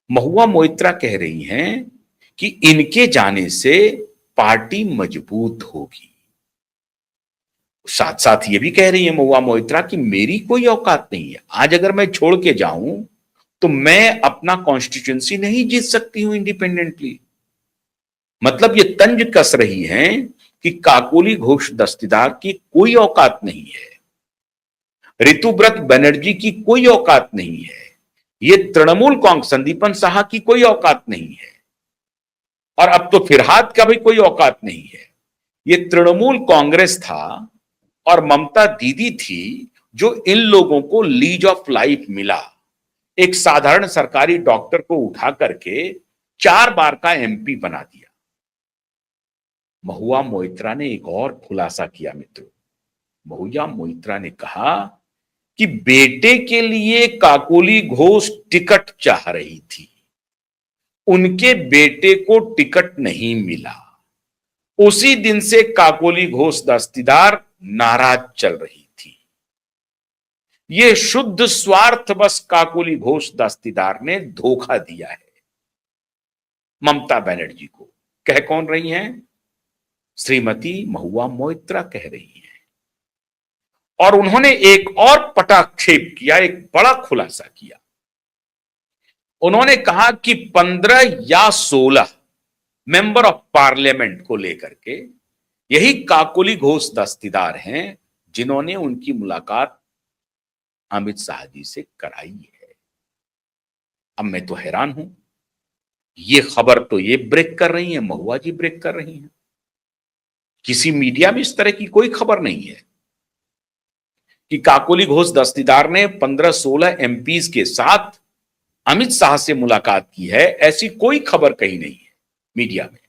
महुआ मोइत्रा कह रही हैं कि इनके जाने से पार्टी मजबूत होगी। साथ साथ ये भी कह रही है महुआ मोइत्रा कि मेरी कोई औकात नहीं है, आज अगर मैं छोड़ के जाऊं तो मैं अपना कॉन्स्टिट्यूंसी नहीं जीत सकती हूं इंडिपेंडेंटली। मतलब ये तंज कस रही हैं कि काकोली घोष दस्तीदार की कोई औकात नहीं है, ऋतुव्रत बनर्जी की कोई औकात नहीं है, ये तृणमूल कांग्रेस संदीपन साहा की कोई औकात नहीं है, और अब तो फिरहाद का भी कोई औकात नहीं है। ये तृणमूल कांग्रेस था और ममता दीदी थी जो इन लोगों को लीज ऑफ लाइफ मिला। एक साधारण सरकारी डॉक्टर को उठा करके 4 बार का एमपी बना दिया। महुआ मोइत्रा ने एक और खुलासा किया मित्रों। महुआ मोइत्रा ने कहा कि बेटे के लिए काकोली घोष टिकट चाह रही थी, उनके बेटे को टिकट नहीं मिला। उसी दिन से काकोली घोष दस्तीदार नाराज चल रही थी। यह शुद्ध स्वार्थ बस काकोली घोष दस्तीदार ने धोखा दिया है ममता बनर्जी को। कह कौन रही हैं? श्रीमती महुआ मोइत्रा कह रही हैं। और उन्होंने एक और पटाक्षेप किया, एक बड़ा खुलासा किया। उन्होंने कहा कि 15 या 16 मेंबर ऑफ पार्लियामेंट को लेकर के यही काकोली घोष दस्तीदार हैं जिन्होंने उनकी मुलाकात अमित शाह जी से कराई है। अब मैं तो हैरान हूं, ये खबर तो ये ब्रेक कर रही है, महुआ जी ब्रेक कर रही हैं। किसी मीडिया में इस तरह की कोई खबर नहीं है कि काकोली घोष दस्तीदार ने 15-16 एमपीज के साथ अमित शाह से मुलाकात की है। ऐसी कोई खबर कहीं नहीं है मीडिया में,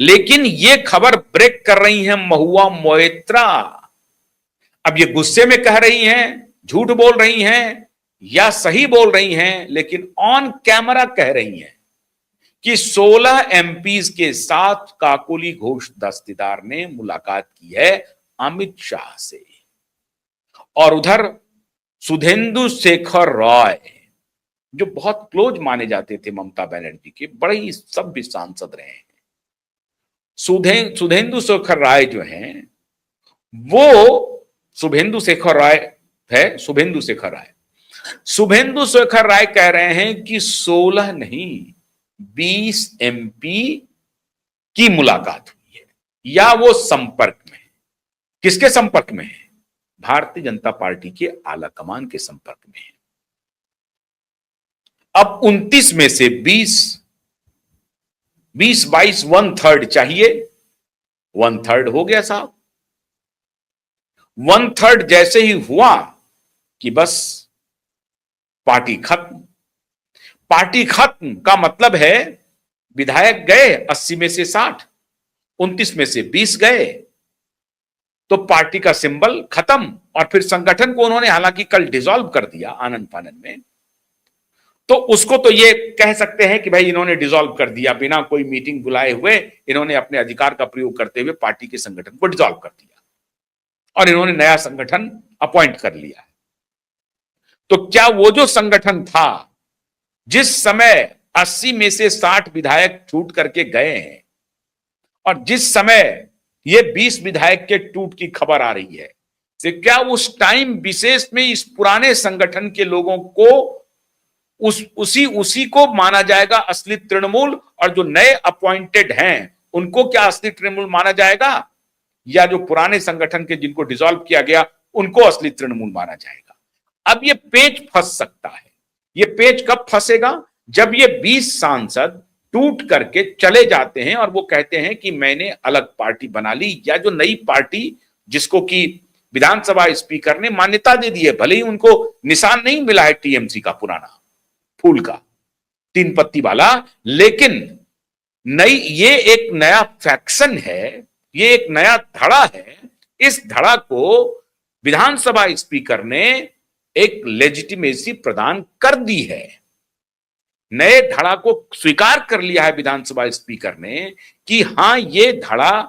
लेकिन यह खबर ब्रेक कर रही है महुआ मोइत्रा। अब ये गुस्से में कह रही हैं, झूठ बोल रही हैं या सही बोल रही हैं, लेकिन ऑन कैमरा कह रही हैं कि 16 एमपीज के साथ काकोली घोष दस्तीदार ने मुलाकात की है अमित शाह से। और उधर सुधेंदु शेखर रॉय, जो बहुत क्लोज माने जाते थे ममता बनर्जी के, बड़े ही सभ्य सांसद रहे हैं, सुधेंदु शेखर राय जो हैं, वो शुभेंदु शेखर राय है, शुभेंदु शेखर राय, शुभेंदु शेखर राय कह रहे हैं कि 16 नहीं 20 एमपी की मुलाकात हुई है या वो संपर्क में है। किसके संपर्क में है? भारतीय जनता पार्टी के आला कमान के संपर्क में है। अब 29 में से 20-22 1/3 चाहिए, 1/3 हो गया साहब। 1/3 जैसे ही हुआ कि बस पार्टी खत्म। पार्टी खत्म का मतलब है विधायक गए 80 में से 60, 29 में से 20 गए, तो पार्टी का सिंबल खत्म। और फिर संगठन को उन्होंने हालांकि कल डिसॉल्व कर दिया आनंद फानंद में, तो उसको तो ये कह सकते हैं कि भाई इन्होंने डिसॉल्व कर दिया, बिना कोई मीटिंग बुलाए हुए इन्होंने अपने अधिकार का प्रयोग करते हुए पार्टी के संगठन को डिसॉल्व कर दिया और इन्होंने नया संगठन अपॉइंट कर लिया। तो क्या वो जो संगठन था जिस समय 80 में से 60 विधायक छूट करके गए हैं और जिस समय ये 20 विधायक के टूट की खबर आ रही है, तो क्या उस टाइम विशेष में इस पुराने संगठन के लोगों को उसी को माना जाएगा असली तृणमूल, और जो नए अपॉइंटेड हैं उनको क्या असली तृणमूल माना जाएगा, या जो पुराने संगठन के जिनको डिसॉल्व किया गया उनको असली तृणमूल माना जाएगा? अब ये पेच फंस सकता है। ये पेच कब फंसेगा? जब ये 20 सांसद टूट करके चले जाते हैं और वो कहते हैं कि मैंने अलग पार्टी बना ली, या जो नई पार्टी जिसको कि विधानसभा स्पीकर ने मान्यता दे दी है, भले ही उनको निशान नहीं मिला है टीएमसी का पुराना फूल का 3 पत्ती वाला, लेकिन नई ये एक नया फैक्शन है, ये एक नया धड़ा है। इस धड़ा को विधानसभा स्पीकर ने एक लेजिटिमेसी प्रदान कर दी है। नए धड़ा को स्वीकार कर लिया है विधानसभा स्पीकर ने कि हां ये धड़ा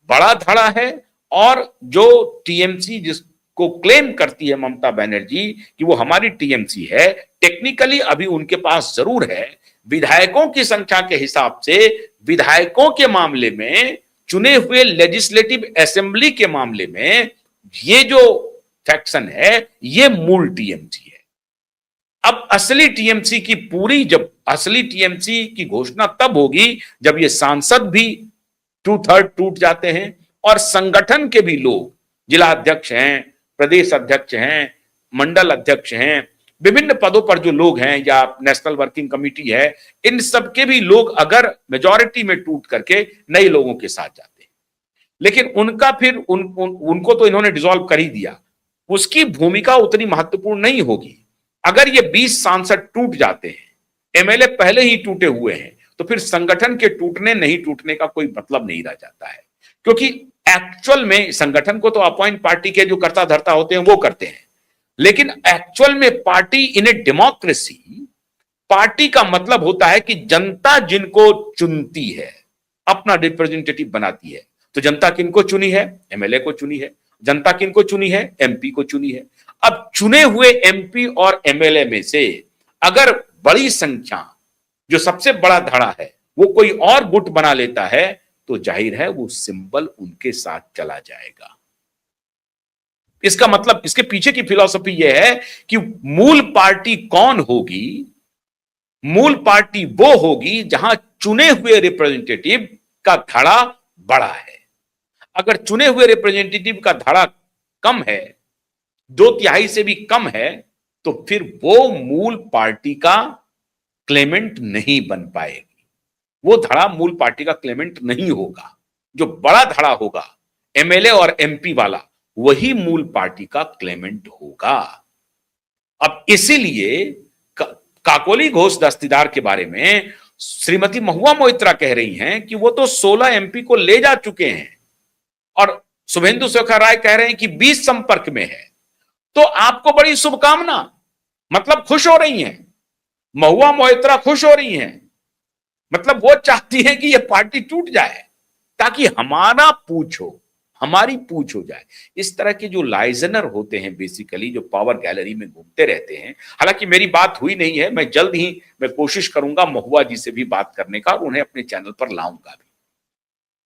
बड़ा धड़ा है, और जो टीएमसी जिसको क्लेम करती है ममता बनर्जी कि वो हमारी टीएमसी है, टेक्निकली अभी उनके पास जरूर है, विधायकों की संख्या के हिसाब से विधायकों के मामले में, चुने हुए लेजिस्लेटिव असेंबली के मामले में ये जो फैक्शन है ये मूल टीएमसी है। अब असली टीएमसी की पूरी, जब असली टीएमसी की घोषणा तब होगी जब ये सांसद भी 2/3 टूट जाते हैं और संगठन के भी लोग, जिला अध्यक्ष हैं, प्रदेश अध्यक्ष हैं, मंडल अध्यक्ष हैं, विभिन्न पदों पर जो लोग हैं या नेशनल वर्किंग कमेटी है, इन सबके भी लोग अगर मेजॉरिटी में टूट करके नए लोगों के साथ जाते हैं, लेकिन उनका फिर उनको तो इन्होंने डिसॉल्व कर ही दिया, उसकी भूमिका उतनी महत्वपूर्ण नहीं होगी। अगर ये 20 सांसद टूट जाते हैं, एमएलए पहले ही टूटे हुए हैं, तो फिर संगठन के टूटने नहीं टूटने का कोई मतलब नहीं रह जाता है, क्योंकि एक्चुअल में संगठन को तो अपॉइंट पार्टी के जो कर्ता धर्ता होते हैं वो करते हैं, लेकिन एक्चुअल में party in a democracy, party का मतलब होता है कि जनता जिनको चुनती है, अपना रिप्रेजेंटेटिव बनाती है, तो जनता किनको चुनी है? एमएलए को चुनी है। जनता किनको चुनी है? एमपी को चुनी है। अब चुने हुए एमपी और एमएलए में से अगर बड़ी संख्या, जो सबसे बड़ा धड़ा है, वो कोई और गुट बना लेता है, तो जाहिर है वो सिंबल उनके साथ चला जाएगा। इसका मतलब, इसके पीछे की फिलॉसफी यह है कि मूल पार्टी कौन होगी? मूल पार्टी वो होगी जहां चुने हुए रिप्रेजेंटेटिव का धड़ा बड़ा है। अगर चुने हुए रिप्रेजेंटेटिव का धड़ा कम है, 2/3 से भी कम है, तो फिर वो मूल पार्टी का क्लेमेंट नहीं बन पाएगी, वो धड़ा मूल पार्टी का क्लेमेंट नहीं होगा। जो बड़ा धड़ा होगा एमएलए और एमपी वाला, वही मूल पार्टी का क्लेमेंट होगा। अब इसीलिए काकोली घोष दस्तीदार के बारे में श्रीमती महुआ मोइत्रा कह रही हैं कि वो तो 16 एमपी को ले जा चुके हैं, और शुभेंदु शेखर राय कह रहे हैं कि 20 संपर्क में है। तो आपको बड़ी शुभकामना, मतलब खुश हो रही हैं, महुआ मोइत्रा खुश हो रही हैं, मतलब वो चाहती है कि यह पार्टी टूट जाए ताकि हमारा पूछ हो, हमारी पूछ हो जाए। इस तरह के जो लाइजनर होते हैं, बेसिकली जो पावर गैलरी में घूमते रहते हैं। हालांकि मेरी बात हुई नहीं है, मैं जल्द ही मैं कोशिश करूंगा महुआ जी से भी बात करने का, और उन्हें अपने चैनल पर लाऊंगा भी।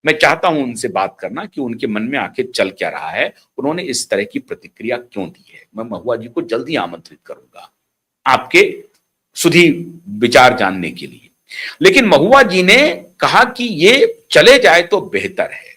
मैं चाहता हूं उनसे बात करना कि उनके मन में आखिर चल क्या रहा है, उन्होंने इस तरह की प्रतिक्रिया क्यों दी है। मैं महुआ जी को जल्द ही आमंत्रित करूंगा आपके सुधी विचार जानने के लिए। लेकिन महुआ जी ने कहा कि ये चले जाए तो बेहतर है।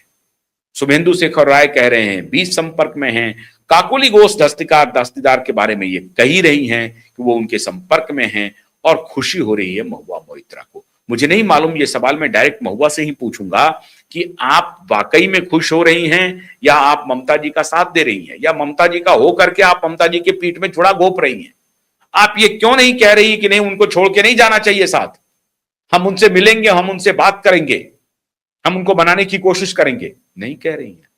शुभेंदु शेखर राय कह रहे हैं 20 संपर्क में हैं। काकोली घोष दस्तीदार के बारे में ये कह ही रही हैं कि वो उनके संपर्क में हैं, और खुशी हो रही है महुआ मोइत्रा को। मुझे नहीं मालूम, ये सवाल मैं डायरेक्ट महुआ से ही पूछूंगा कि आप वाकई में खुश हो रही हैं, या आप ममता जी का साथ दे रही हैं, या ममता जी का हो करके आप ममता जी के पीठ में थोड़ा घोप रही हैं। आप ये क्यों नहीं कह रही कि नहीं, उनको छोड़ के नहीं जाना चाहिए साथ, हम उनसे मिलेंगे, हम उनसे बात करेंगे, हम उनको बनाने की कोशिश करेंगे? नहीं कह रही है,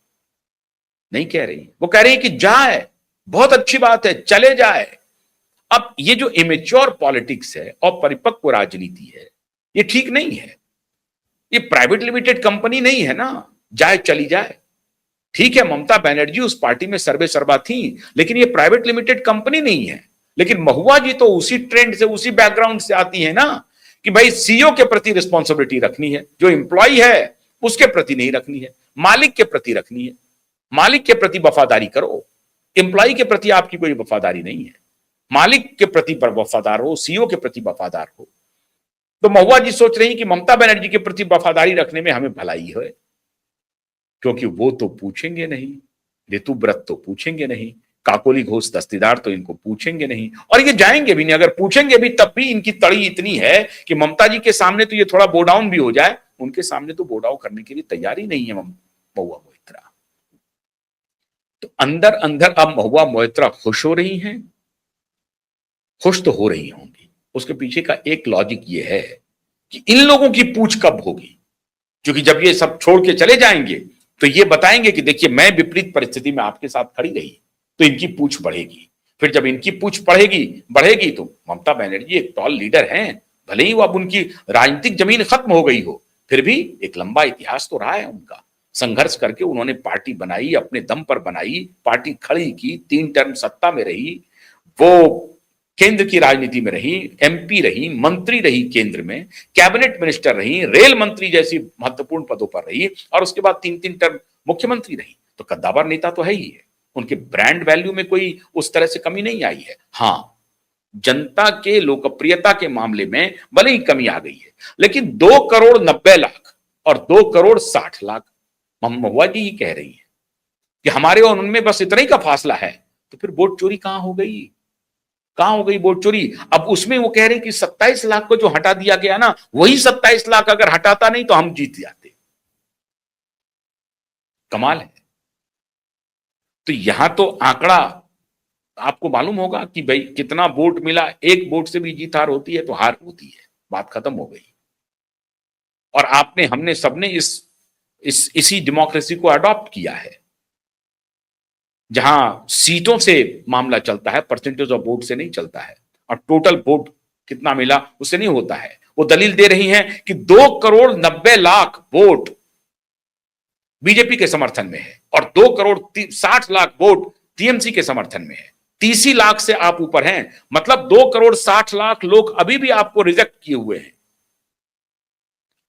नहीं कह रही है। वो कह रही है कि जाए, बहुत अच्छी बात है, चले जाए। अब ये जो इमेच्योर पॉलिटिक्स है और परिपक्व राजनीति है, ये ठीक नहीं है। ये प्राइवेट लिमिटेड कंपनी नहीं है ना, जाए चली जाए। ठीक है, ममता बनर्जी उस पार्टी में सर्वे सर्वा थी, लेकिन ये प्राइवेट लिमिटेड कंपनी नहीं है। लेकिन महुआ जी तो उसी ट्रेंड से, उसी बैकग्राउंड से आती है ना, कि भाई सीईओ के प्रति रिस्पॉन्सिबिलिटी रखनी है, जो एम्प्लॉय है उसके प्रति नहीं रखनी है, मालिक के प्रति रखनी है। मालिक के प्रति वफादारी करो, एम्प्लॉय के प्रति आपकी कोई वफादारी नहीं है। मालिक के प्रति पर वफादार हो, सीईओ के प्रति वफादार हो। तो महुआ जी सोच रही कि ममता बनर्जी के प्रति वफादारी रखने में हमें भलाई है, क्योंकि वो तो पूछेंगे नहीं, ऋतुव्रत तो पूछेंगे नहीं, काकोली घोष दस्तीदार तो इनको पूछेंगे नहीं, और ये जाएंगे भी नहीं। अगर पूछेंगे भी तब भी इनकी तड़ी इतनी है कि ममता जी के सामने तो ये थोड़ा बो डाउन भी हो जाए, उनके सामने तो बो डाउन करने के लिए तैयारी नहीं है महुआ मोइत्रा। तो अंदर अंदर अब महुआ मोइत्रा खुश हो रही हैं, खुश तो हो रही होंगी। उसके पीछे का एक लॉजिक ये है कि इन लोगों की पूछ कब होगी, क्योंकि जब ये सब छोड़ के चले जाएंगे तो ये बताएंगे कि देखिए मैं विपरीत परिस्थिति में आपके साथ खड़ी रही, तो इनकी पूछ बढ़ेगी। फिर जब इनकी पूछ बढ़ेगी तो ममता बनर्जी एक टॉल लीडर हैं, भले ही वो अब उनकी राजनीतिक जमीन खत्म हो गई हो, फिर भी एक लंबा इतिहास तो रहा है उनका। संघर्ष करके उन्होंने पार्टी बनाई, अपने दम पर बनाई, पार्टी खड़ी की, 3 टर्म सत्ता में रही। वो केंद्र की राजनीति में रही, एमपी रही, मंत्री रही, केंद्र में कैबिनेट मिनिस्टर रही, रेल मंत्री जैसी महत्वपूर्ण पदों पर रही, और उसके बाद 3-3 टर्म मुख्यमंत्री रही। तो कद्दावर नेता तो है ही है। उनके ब्रांड वैल्यू में कोई उस तरह से कमी नहीं आई है। हां, जनता के लोकप्रियता के मामले में भले ही कमी आ गई है, लेकिन 2,90,00,000 और 2,60,00,000 महुआ जी ही कह रही है कि हमारे और उनमें बस इतना ही का फासला है। तो फिर वोट चोरी कहां हो गई? कहां हो गई वोट चोरी? अब उसमें वो कह रहे हैं कि 27 लाख को जो हटा दिया गया ना, वही 27 लाख अगर हटाता नहीं तो हम जीत जाते। कमाल है। तो यहां तो आंकड़ा आपको मालूम होगा कि भाई कितना वोट मिला, एक वोट से भी जीत हार होती है तो हार होती है, बात खत्म हो गई। और आपने, हमने, सबने इसी डेमोक्रेसी को अडॉप्ट किया है, जहां सीटों से मामला चलता है, परसेंटेज ऑफ वोट से नहीं चलता है, और टोटल वोट कितना मिला उससे नहीं होता है। वो दलील दे रही हैं कि 2,90,00,000 वोट बीजेपी के समर्थन में है और 2,60,00,000 वोट टीएमसी के समर्थन में है। 30 लाख से आप ऊपर हैं, मतलब 2,60,00,000 लोग अभी भी आपको रिजेक्ट किए हुए हैं,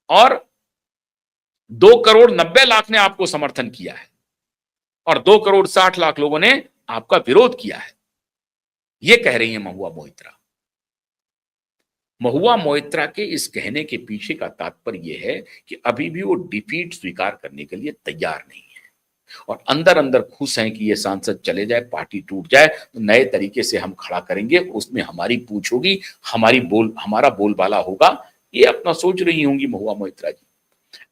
और 2,90,00,000 ने आपको समर्थन किया है, और 2,60,00,000 लोगों ने आपका विरोध किया है। यह कह रही है महुआ मोइत्रा। महुआ मोइत्रा के इस कहने के पीछे का तात्पर्य यह है कि अभी भी वो डिफीट स्वीकार करने के लिए तैयार नहीं है, और अंदर अंदर खुश हैं कि ये सांसद चले जाए, पार्टी टूट जाए तो नए तरीके से हम खड़ा करेंगे, उसमें हमारी पूछ होगी, हमारा बोलबाला होगा। ये अपना सोच रही होंगी Mahua Moitra ji.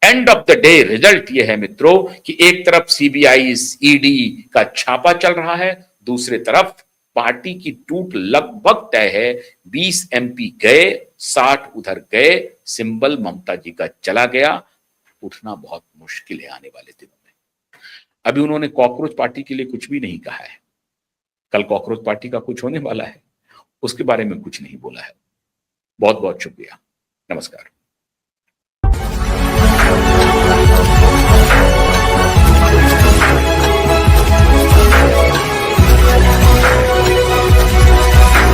End of the day result ये है मित्रों कि एक तरफ सीबीआई ईडी का छापा चल रहा है, दूसरी तरफ पार्टी की टूट लगभग तय है। 20 एमपी गए, 60 उधर गए, सिंबल ममता जी का चला गया। उठना बहुत मुश्किल है आने वाले दिनों में। अभी उन्होंने कॉकरोच पार्टी के लिए कुछ भी नहीं कहा है। कल कॉकरोच पार्टी का कुछ होने वाला है, उसके बारे में कुछ नहीं बोला है। बहुत बहुत शुक्रिया। नमस्कार।